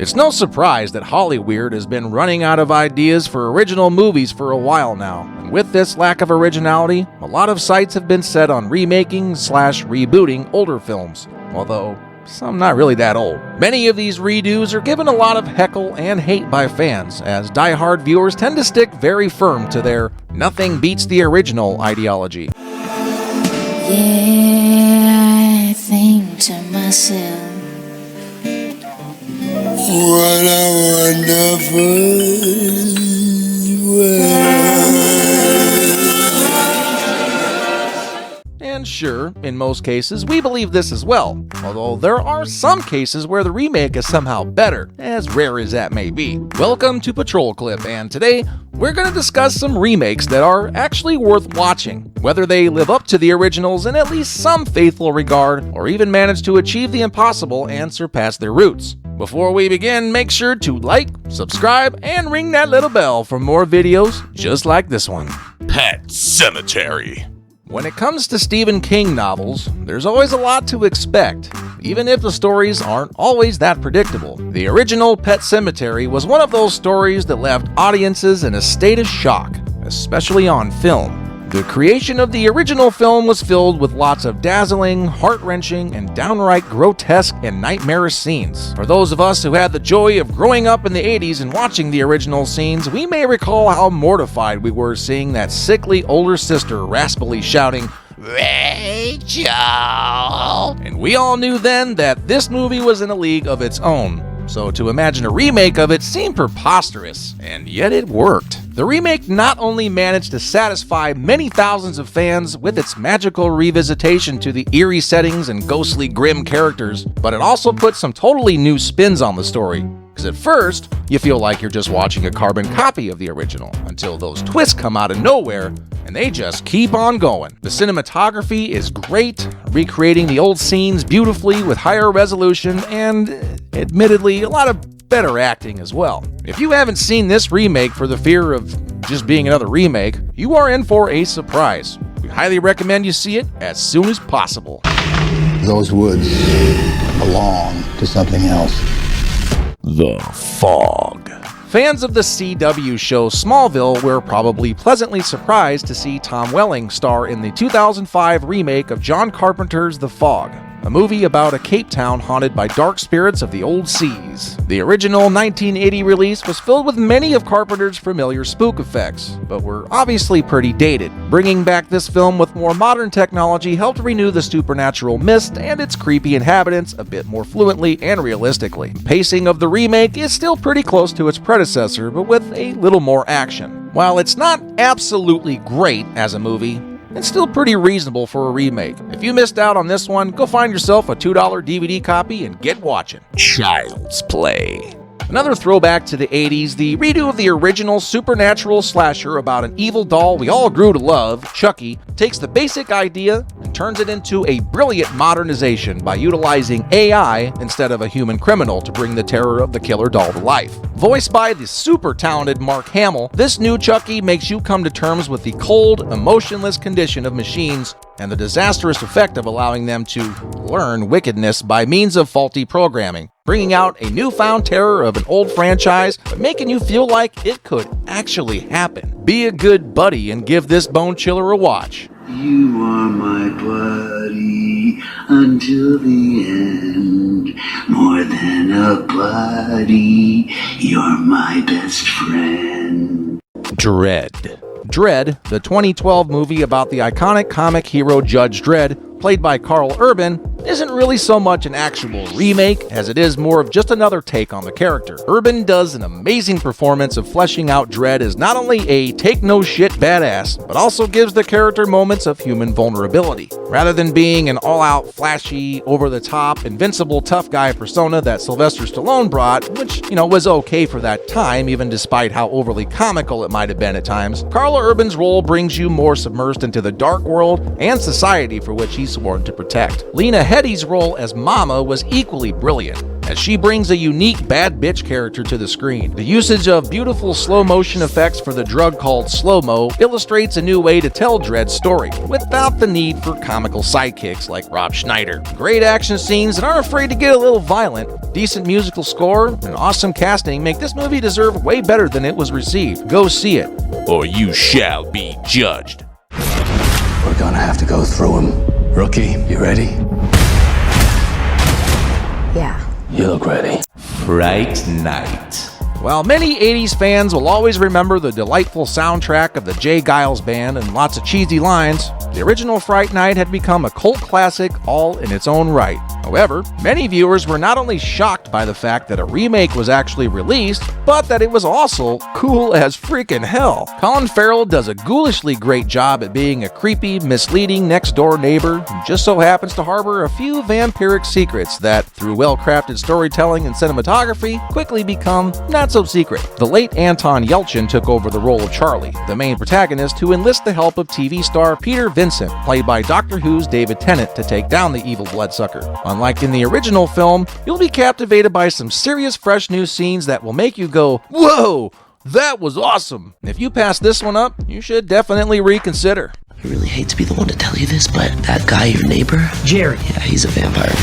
It's no surprise that Hollywood has been running out of ideas for original movies for a while now, and with this lack of originality, a lot of sights have been set on remaking/rebooting older films, although some not really that old. Many of these redos are given a lot of heckle and hate by fans, as die-hard viewers tend to stick very firm to their nothing beats the original ideology. Yeah, I think to myself, what a wonderful world. And sure, in most cases, we believe this as well, although there are some cases where the remake is somehow better, as rare as that may be. Welcome to Patrol Clip, and today, we're going to discuss some remakes that are actually worth watching, whether they live up to the originals in at least some faithful regard, or even manage to achieve the impossible and surpass their roots. Before we begin, make sure to like, subscribe, and ring that little bell for more videos just like this one. Pet Sematary. When it comes to Stephen King novels, there's always a lot to expect, even if the stories aren't always that predictable. The original Pet Sematary was one of those stories that left audiences in a state of shock, especially on film. The creation of the original film was filled with lots of dazzling, heart-wrenching, and downright grotesque and nightmarish scenes. For those of us who had the joy of growing up in the 80s and watching the original scenes, we may recall how mortified we were seeing that sickly older sister raspily shouting, "Rachel!" And we all knew then that this movie was in a league of its own. So to imagine a remake of it seemed preposterous, and yet it worked. The remake not only managed to satisfy many thousands of fans with its magical revisitation to the eerie settings and ghostly grim characters, but it also put some totally new spins on the story. Because at first, you feel like you're just watching a carbon copy of the original, until those twists come out of nowhere, and they just keep on going. The cinematography is great, recreating the old scenes beautifully with higher resolution and, admittedly, a lot of better acting as well. If you haven't seen this remake for the fear of just being another remake, you are in for a surprise. We highly recommend you see it as soon as possible. Those woods belong to something else. The Fog. Fans of the CW show Smallville were probably pleasantly surprised to see Tom Welling star in the 2005 remake of John Carpenter's The Fog, a movie about a Cape Town haunted by dark spirits of the old seas. The original 1980 release was filled with many of Carpenter's familiar spook effects, but were obviously pretty dated. Bringing back this film with more modern technology helped renew the supernatural mist and its creepy inhabitants a bit more fluently and realistically. Pacing of the remake is still pretty close to its predecessor, but with a little more action. While it's not absolutely great as a movie, it's still pretty reasonable for a remake. If you missed out on this one, go find yourself a $2 DVD copy and get watching. Child's Play. Another throwback to the 80s, the redo of the original supernatural slasher about an evil doll we all grew to love, Chucky, takes the basic idea and turns it into a brilliant modernization by utilizing AI instead of a human criminal to bring the terror of the killer doll to life. Voiced by the super talented Mark Hamill, this new Chucky makes you come to terms with the cold, emotionless condition of machines and the disastrous effect of allowing them to learn wickedness by means of faulty programming, bringing out a newfound terror of an old franchise, but making you feel like it could actually happen. Be a good buddy and give this bone chiller a watch. You are my buddy until the end. More than a buddy, you're my best friend. Dredd. Dredd, the 2012 movie about the iconic comic hero Judge Dredd, played by Carl Urban, isn't really so much an actual remake as it is more of just another take on the character. Urban does an amazing performance of fleshing out Dredd as not only a take-no-shit badass, but also gives the character moments of human vulnerability. Rather than being an all-out, flashy, over-the-top, invincible tough guy persona that Sylvester Stallone brought, which, was okay for that time, even despite how overly comical it might have been at times, Carl Urban's role brings you more submersed into the dark world and society for which he's sworn to protect. Lena Headey's role as Mama was equally brilliant. as she brings a unique bad bitch character to the screen. The usage of beautiful slow motion effects for the drug called slow-mo illustrates a new way to tell Dredd's story, without the need for comical sidekicks like Rob Schneider. Great action scenes that aren't afraid to get a little violent, decent musical score, and awesome casting make this movie deserve way better than it was received. Go see it, Or you shall be judged. We're gonna have to go through him. Rookie, you ready? Yeah. You look ready. Fright Night. While many 80s fans will always remember the delightful soundtrack of the Jay Giles Band and lots of cheesy lines, the original Fright Night had become a cult classic all in its own right. However, many viewers were not only shocked by the fact that a remake was actually released, but that it was also cool as freaking hell. Colin Farrell does a ghoulishly great job at being a creepy, misleading next-door neighbor who just so happens to harbor a few vampiric secrets that, through well-crafted storytelling and cinematography, quickly become not-so-secret. The late Anton Yelchin took over the role of Charlie, the main protagonist, who enlists the help of TV star Peter Vincent, played by Doctor Who's David Tennant, to take down the evil bloodsucker. Unlike in the original film, you'll be captivated by some serious fresh new scenes that will make you go, "Whoa, that was awesome!" If you pass this one up, you should definitely reconsider. I really hate to be the one to tell you this, but that guy, your neighbor, Jerry. yeah, he's a vampire.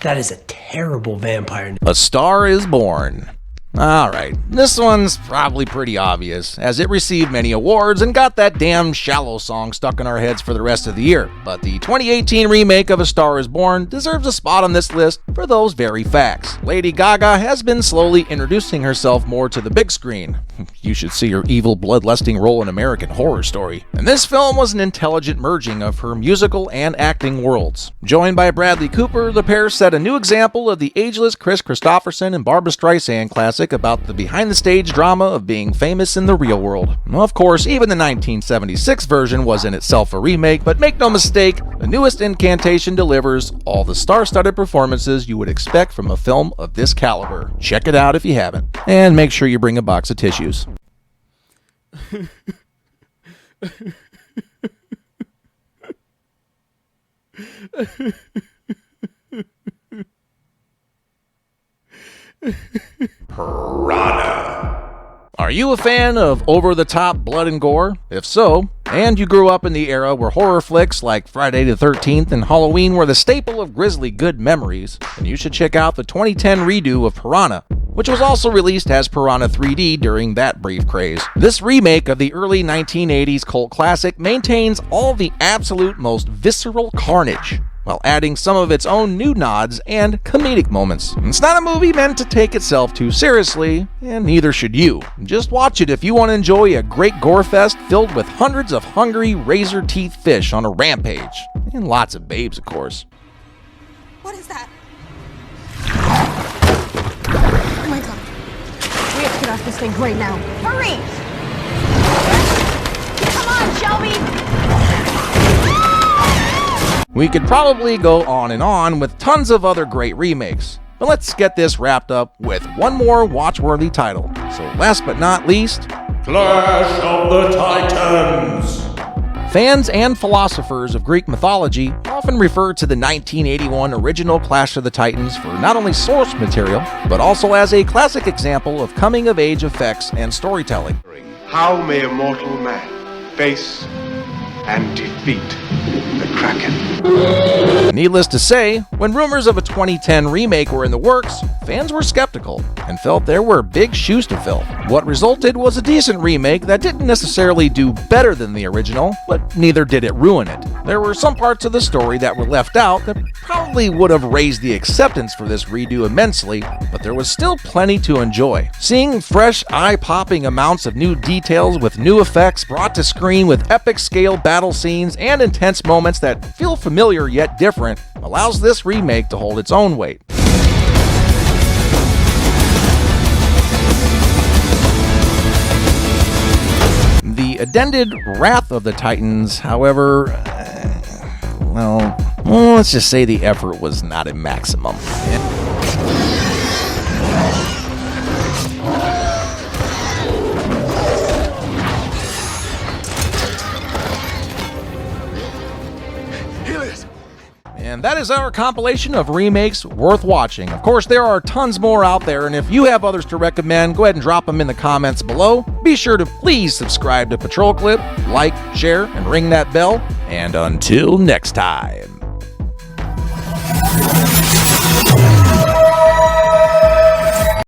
That is a terrible vampire. A Star is Born. Alright, this one's probably pretty obvious, as it received many awards and got that damn Shallow song stuck in our heads for the rest of the year. But the 2018 remake of A Star is Born deserves a spot on this list for those very facts. Lady Gaga has been slowly introducing herself more to the big screen. You should see her evil, bloodlusting role in American Horror Story. And this film was an intelligent merging of her musical and acting worlds. Joined by Bradley Cooper, the pair set a new example of the ageless Chris Christopherson and Barbra Streisand classic about the behind-the-stage drama of being famous in the real world. Of course, even the 1976 version was in itself a remake, but make no mistake, the newest incantation delivers all the star-studded performances you would expect from a film of this caliber. Check it out if you haven't, and make sure you bring a box of tissues. Piranha. Are you a fan of over-the-top blood and gore? If so, and you grew up in the era where horror flicks like Friday the 13th and Halloween were the staple of grisly good memories, then you should check out the 2010 redo of Piranha, which was also released as Piranha 3D during that brief craze. This remake of the early 1980s cult classic maintains all the absolute most visceral carnage, while adding some of its own new nods and comedic moments. It's not a movie meant to take itself too seriously, and neither should you. Just watch it if you want to enjoy a great gore fest filled with hundreds of hungry, razor-teeth fish on a rampage. And lots of babes, of course. What is that? Oh my god. We have to get off this thing right now. Hurry! Come on, Shelby! We could probably go on and on with tons of other great remakes, but let's get this wrapped up with one more watch-worthy title. So last but not least, Clash of the Titans. fans and philosophers of Greek mythology often refer to the 1981 original Clash of the Titans for not only source material, but also as a classic example of coming-of-age effects and storytelling. How may a mortal man face and defeat the Kraken? Needless to say, when rumors of a 2010 remake were in the works, fans were skeptical and felt there were big shoes to fill. What resulted was a decent remake that didn't necessarily do better than the original, but neither did it ruin it. There were some parts of the story that were left out that probably would have raised the acceptance for this redo immensely, but there was still plenty to enjoy. Seeing fresh, eye-popping amounts of new details with new effects brought to screen with epic-scale battle scenes and intense moments that feel familiar yet different allows this remake to hold its own weight. The addended Wrath of the Titans, however, well, let's just say the effort was not a maximum. And that is our compilation of remakes worth watching. Of course, there are tons more out there, and if you have others to recommend, go ahead and drop them in the comments below. Be sure to please subscribe to Patrol Clip, like, share, and ring that bell. And until next time.